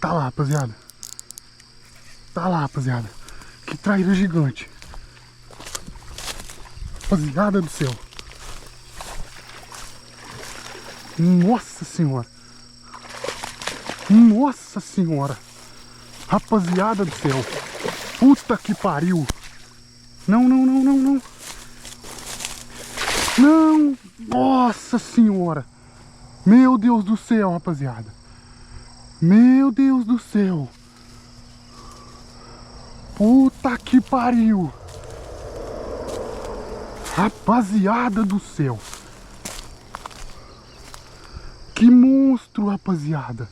Tá lá, rapaziada. Tá lá, rapaziada. Que traíra gigante. Rapaziada do céu. Nossa senhora. Nossa senhora. Rapaziada do céu. Puta que pariu. Não, não, não, não, não. Não. Nossa senhora. Meu Deus do céu, rapaziada. Meu Deus do céu. Puta que pariu. Rapaziada do céu. Que monstro, rapaziada.